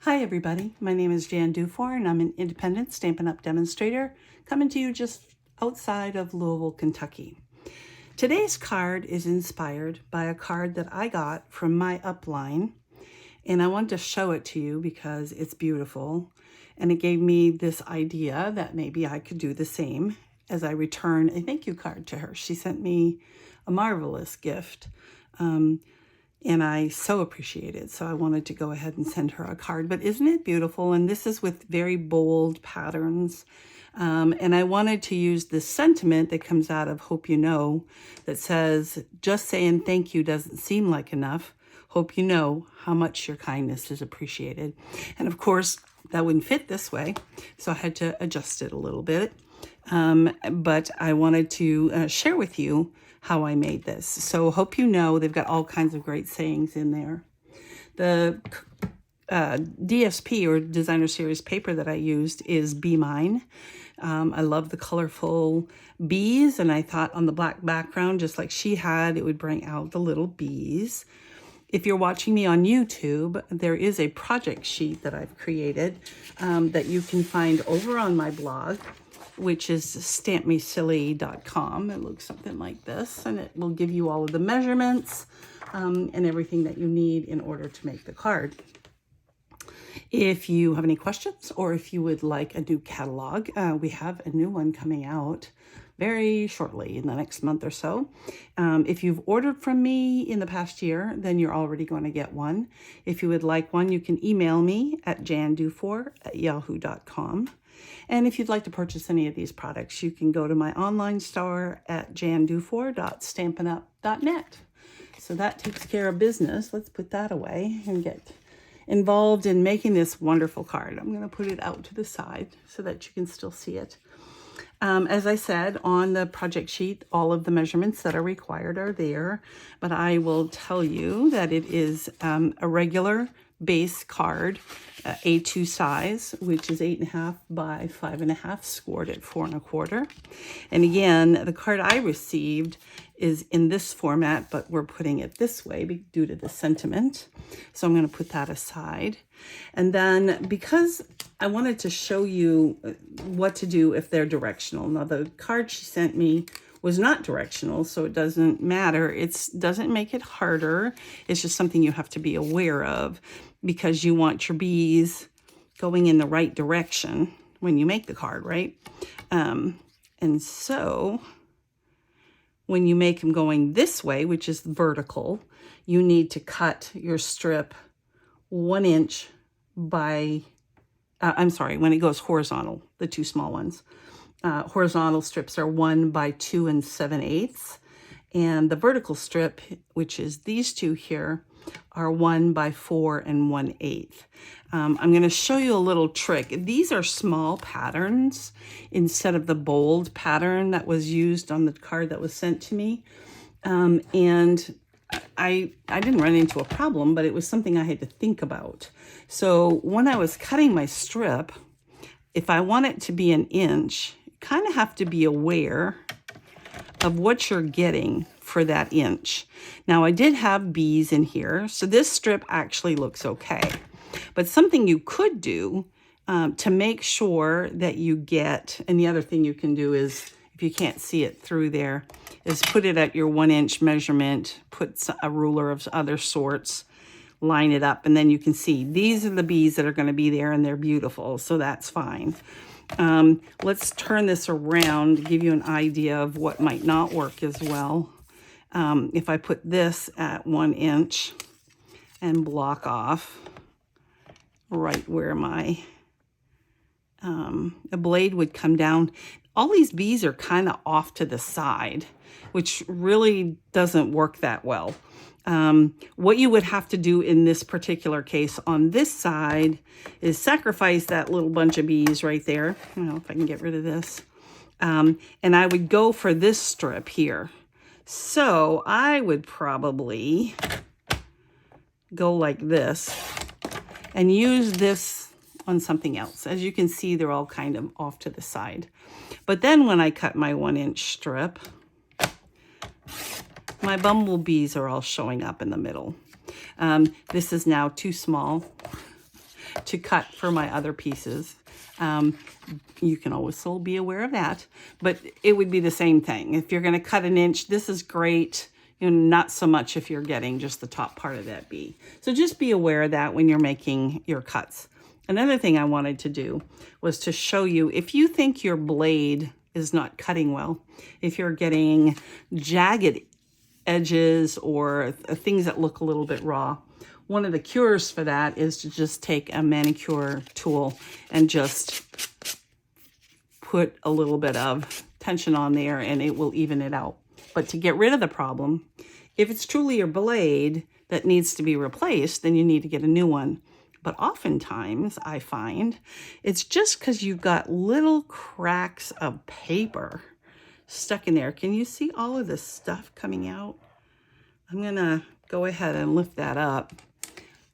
Hi everybody, my name is Jan Dufour and I'm an independent Stampin' Up! Demonstrator coming to you just outside of Louisville, Kentucky. Today's card is inspired by a card that I got from my upline, and I wanted to show it to you because it's beautiful and it gave me this idea that maybe I could do the same as I return a thank you card to her. She sent me a marvelous gift. And I so appreciate it. So I wanted to go ahead and send her a card. But isn't it beautiful? And this is with very bold patterns. And I wanted to use this sentiment that comes out of Hope You Know that says, just saying thank you doesn't seem like enough. Hope you know how much your kindness is appreciated. And of course, that wouldn't fit this way. So I had to adjust it a little bit. But I wanted to share with you how I made this. So Hope You Know, they've got all kinds of great sayings in there. The DSP or Designer Series paper that I used is Be Mine. I love the colorful bees, and I thought on the black background, just like she had, it would bring out the little bees. If you're watching me on YouTube, there is a project sheet that I've created that you can find over on my blog, which is stampmesilly.com. It looks something like this, and it will give you all of the measurements and everything that you need in order to make the card. If you have any questions or if you would like a new catalog, we have a new one coming out very shortly in the next month or so. If you've ordered from me in the past year, then you're already going to get one. If you would like one, you can email me at jandufour@yahoo.com. And if you'd like to purchase any of these products, you can go to my online store at jandufour.stampinup.net. So that takes care of business. Let's put that away and get involved in making this wonderful card. I'm going to put it out to the side so that you can still see it. As I said, on the project sheet, all of the measurements that are required are there, but I will tell you that it is a regular base card, A2 size, which is 8.5 by 5.5, scored at 4 1/4. And again, the card I received is in this format, but we're putting it this way due to the sentiment. So I'm going to put that aside. And then because I wanted to show you what to do if they're directional. Now the card she sent me was not directional, so it doesn't matter. It doesn't make it harder. It's just something you have to be aware of because you want your bees going in the right direction when you make the card, right? And so when you make them going this way, which is vertical, you need to cut your strip 1 inch by, when it goes horizontal, the two small ones. Horizontal strips are 1 by 2 7/8, and the vertical strip, which is these two here, are 1 by 4 1/8. I'm going to show you a little trick. These are small patterns instead of the bold pattern that was used on the card that was sent to me. And I didn't run into a problem, but it was something I had to think about. So when I was cutting my strip, if I want it to be 1 inch, you kind of have to be aware of what you're getting for that inch. Now I did have bees in here, so this strip actually looks okay. But something you could do to make sure that you get, and the other thing you can do is, if you can't see it through there, is put it at your 1 inch measurement, put a ruler of other sorts, line it up, and then you can see these are the bees that are going to be there, and they're beautiful, so that's fine. Let's turn this around to give you an idea of what might not work as well. If I put this at 1 inch and block off right where my the blade would come down, all these bees are kind of off to the side, which really doesn't work that well. What you would have to do in this particular case on this side is sacrifice that little bunch of bees right there. I don't know if I can get rid of this. And I would go for this strip here. So I would probably go like this and use this on something else. As you can see, they're all kind of off to the side. But then when I cut my 1 inch strip, my bumblebees are all showing up in the middle. This is now too small to cut for my other pieces. You can also be aware of that, but it would be the same thing. If you're going to cut 1 inch, this is great. Not so much if you're getting just the top part of that bee. So just be aware of that when you're making your cuts. Another thing I wanted to do was to show you, if you think your blade is not cutting well, if you're getting jagged edges or things that look a little bit raw, one of the cures for that is to just take a manicure tool and just put a little bit of tension on there and it will even it out. But to get rid of the problem, if it's truly your blade that needs to be replaced, then you need to get a new one. But oftentimes I find it's just because you've got little cracks of paper stuck in there. Can you see all of this stuff coming out? I'm gonna go ahead and lift that up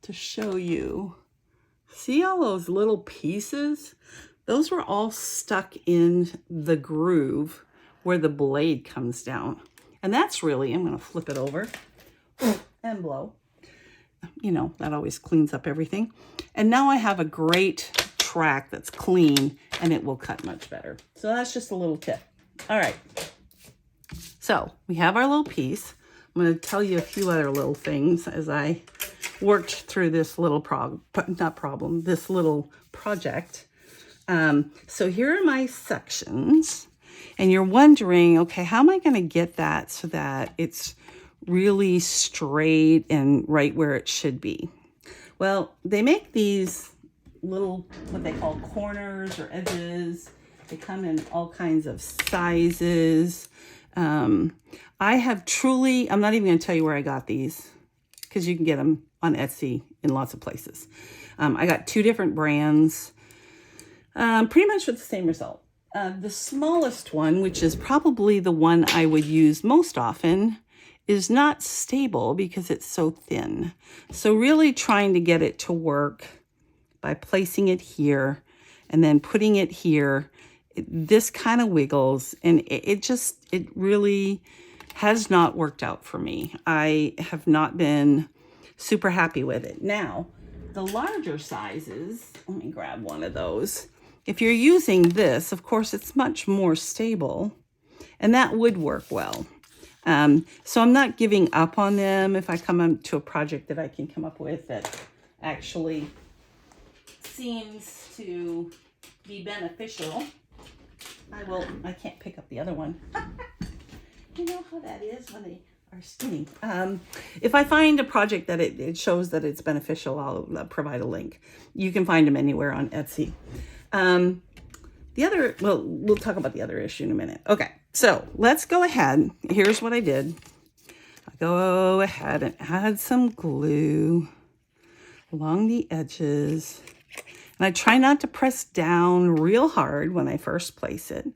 to show you. See all those little pieces? Those were all stuck in the groove where the blade comes down. And that's really, I'm gonna flip it over and blow. That always cleans up everything. And now I have a great track that's clean and it will cut much better. So that's just a little tip. All right. So we have our little piece. I'm going to tell you a few other little things as I worked through this little this little project. So here are my sections, and you're wondering, okay, how am I going to get that so that it's really straight and right where it should be? Well, they make these little, what they call corners or edges. They come in all kinds of sizes. I have truly, I'm not even going to tell you where I got these because you can get them on Etsy in lots of places. I got 2 different brands, pretty much with the same result. The smallest one, which is probably the one I would use most often, is not stable because it's so thin. So really trying to get it to work by placing it here and then putting it here, this kind of wiggles, and it really has not worked out for me. I have not been super happy with it. Now, the larger sizes, let me grab one of those. If you're using this, of course, it's much more stable, and that would work well. So I'm not giving up on them. If I come up to a project that I can come up with that actually seems to be beneficial, I can't pick up the other one. You know how that is when they are skinny. If I find a project that it shows that it's beneficial, I'll provide a link. You can find them anywhere on Etsy. We'll talk about the other issue in a minute. Okay, so let's go ahead. Here's what I did. I go ahead and add some glue along the edges. And I try not to press down real hard when I first place it.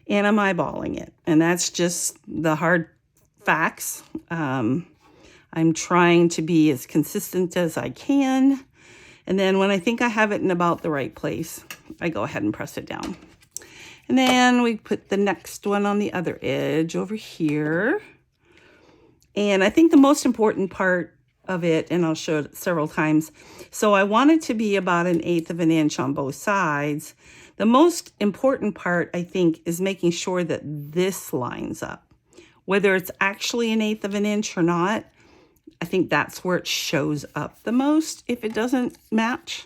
And I'm eyeballing it. And that's just the hard facts. I'm trying to be as consistent as I can. And then when I think I have it in about the right place, I go ahead and press it down. And then we put the next one on the other edge over here. And I think the most important part of it, and I'll show it several times. So I want it to be about 1/8 of an inch on both sides. The most important part, I think, is making sure that this lines up. Whether it's actually 1/8 of an inch or not, I think that's where it shows up the most if it doesn't match.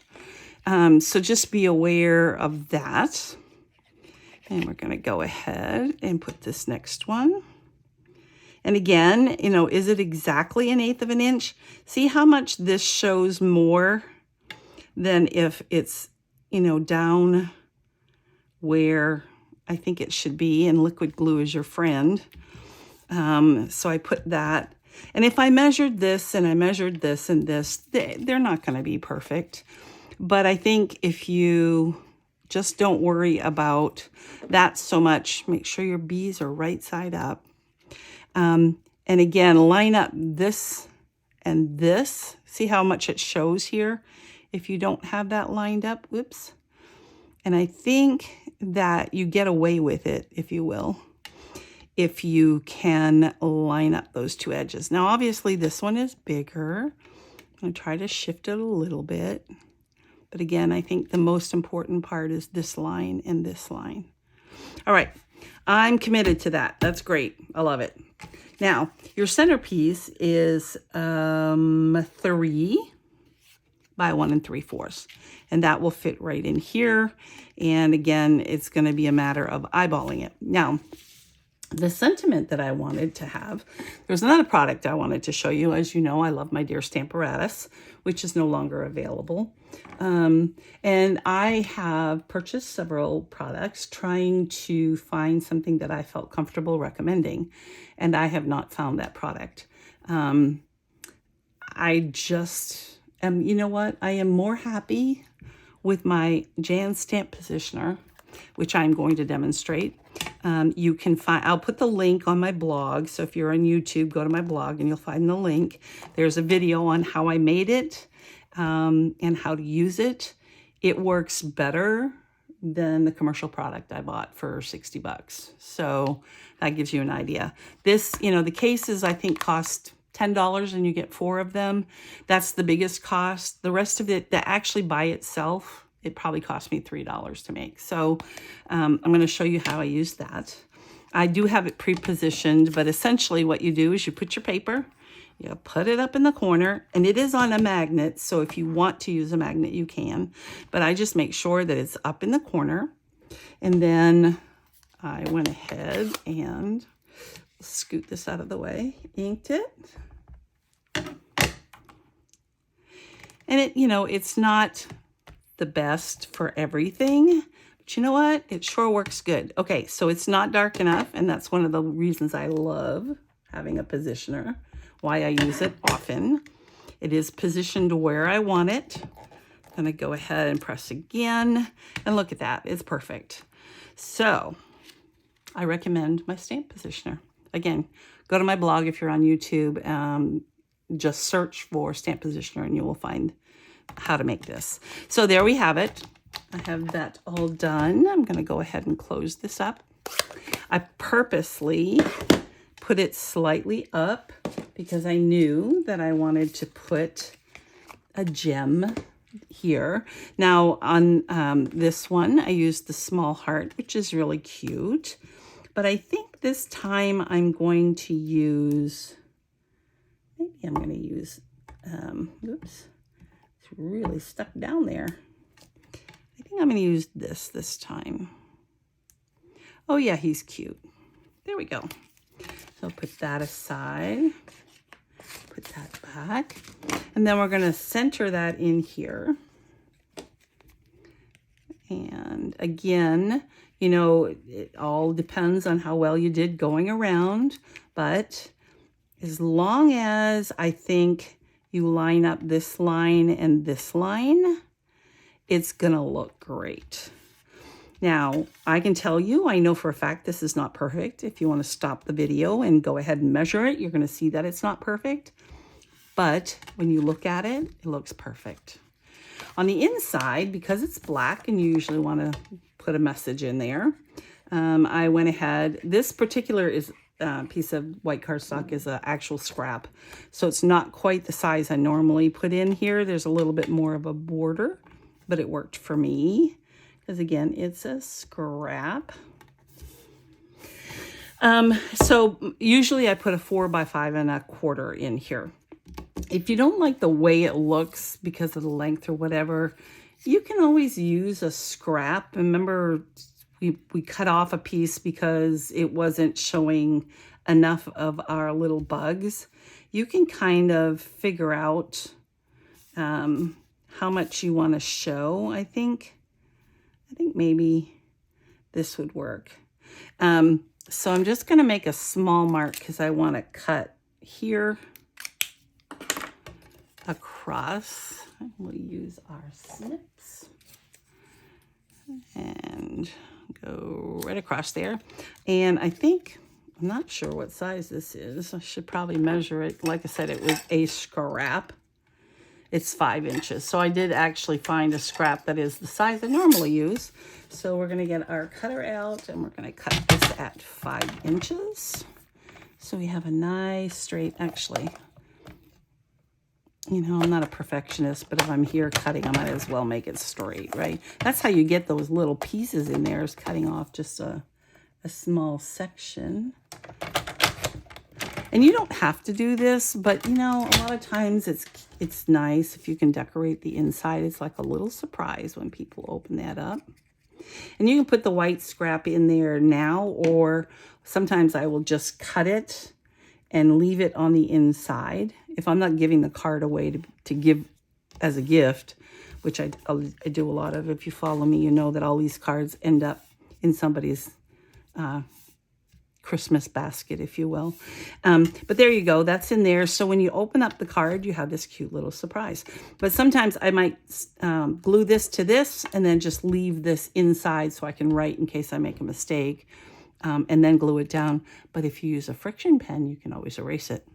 So just be aware of that. And we're going to go ahead and put this next one. And again, is it exactly 1/8 of an inch? See how much this shows more than if it's, down where I think it should be, and liquid glue is your friend. So I put that. And if I measured this and I measured this and this, they're not going to be perfect. But I think if you just don't worry about that so much, make sure your bees are right side up. And again, line up this and this. See how much it shows here if you don't have that lined up. Whoops. And I think that you get away with it, if you will, if you can line up those 2 edges. Now, obviously, this one is bigger. I'm going to try to shift it a little bit. But again, I think the most important part is this line and this line. All right, I'm committed to that. That's great. I love it. Now, your centerpiece is 3 by 1 3/4, and that will fit right in here. And again, it's going to be a matter of eyeballing it. Now, the sentiment that I wanted to have, there's another product I wanted to show you. As you know, I love my dear Stamparatus, which is no longer available. And I have purchased several products trying to find something that I felt comfortable recommending, and I have not found that product. I just am, you know what? I am more happy with my Jan Stamp Positioner, which I'm going to demonstrate. You can find, I'll put the link on my blog. So if you're on YouTube, go to my blog and you'll find the link. There's a video on how I made it and how to use it. It works better than the commercial product I bought for 60 bucks. So that gives you an idea. This, you know, the cases I think cost $10 and you get 4 of them. That's the biggest cost. The rest of it, that actually by itself, it probably cost me $3 to make. So I'm going to show you how I use that. I do have it pre-positioned, but essentially what you do is you put your paper, you put it up in the corner, and it is on a magnet. So if you want to use a magnet, you can, but I just make sure that it's up in the corner. And then I went ahead and scoot this out of the way, inked it. And it, you know, it's not the best for everything, but you know what? It sure works good. Okay, so it's not dark enough, and that's one of the reasons I love having a positioner, why I use it often. It is positioned where I want it. I'm gonna go ahead and press again, and look at that, it's perfect. So I recommend my Stamp Positioner. Again, go to my blog if you're on YouTube. Just search for Stamp Positioner and you will find how to make this. So there we have it. I have that all done. I'm going to go ahead and close this up. I purposely put it slightly up because I knew that I wanted to put a gem here. Now on this one, I used the small heart, which is really cute. But I think this time I'm going to use, maybe I'm going to use, oops, it's really stuck down there. I think I'm going to use this time. Oh yeah, he's cute. There we go. So put that aside, put that back, and then we're going to center that in here. And again, you know, it all depends on how well you did going around, but as long as I think you line up this line and this line, it's gonna look great. Now, I can tell you, I know for a fact this is not perfect. If you want to stop the video and go ahead and measure it, you're gonna see that it's not perfect. But when you look at it, it looks perfect. On the inside, because it's black and you usually want to put a message in there, I went ahead, this particular piece of white cardstock is an actual scrap, so it's not quite the size I normally put in here. There's a little bit more of a border, but it worked for me because again, it's a scrap. So usually I put a 4 by 5 1/4 in here. If you don't like the way it looks because of the length or whatever, you can always use a scrap. Remember, we cut off a piece because it wasn't showing enough of our little bugs. You can kind of figure out how much you want to show, I think. I think maybe this would work. So I'm just going to make a small mark because I want to cut here across. We'll use our snips and go right across there. And I think, I'm not sure what size this is. I should probably measure it. Like I said, it was a scrap. It's 5 inches. So I did actually find a scrap that is the size I normally use. So we're going to get our cutter out and we're going to cut this at 5 inches. So we have a nice straight, actually, you know, I'm not a perfectionist, but if I'm here cutting, I might as well make it straight, right? That's how you get those little pieces in there, is cutting off just a small section. And you don't have to do this, but you know, a lot of times it's nice if you can decorate the inside. It's like a little surprise when people open that up. And you can put the white scrap in there now, or sometimes I will just cut it and leave it on the inside. If I'm not giving the card away to give as a gift, which I do a lot of. If you follow me, you know that all these cards end up in somebody's Christmas basket, if you will. But there you go. That's in there. So when you open up the card, you have this cute little surprise. But sometimes I might glue this to this and then just leave this inside so I can write in case I make a mistake, and then glue it down. But if you use a friction pen, you can always erase it,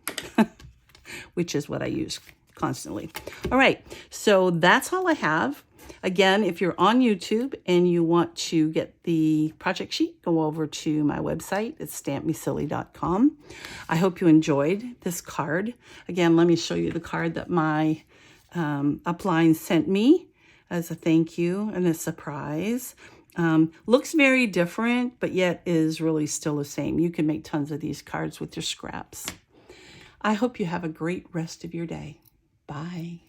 which is what I use constantly. All right. So that's all I have. Again, if you're on YouTube and you want to get the project sheet, go over to my website. It's stampmesilly.com. I hope you enjoyed this card. Again, let me show you the card that my upline sent me as a thank you and a surprise. Looks very different, but yet is really still the same. You can make tons of these cards with your scraps. I hope you have a great rest of your day. Bye.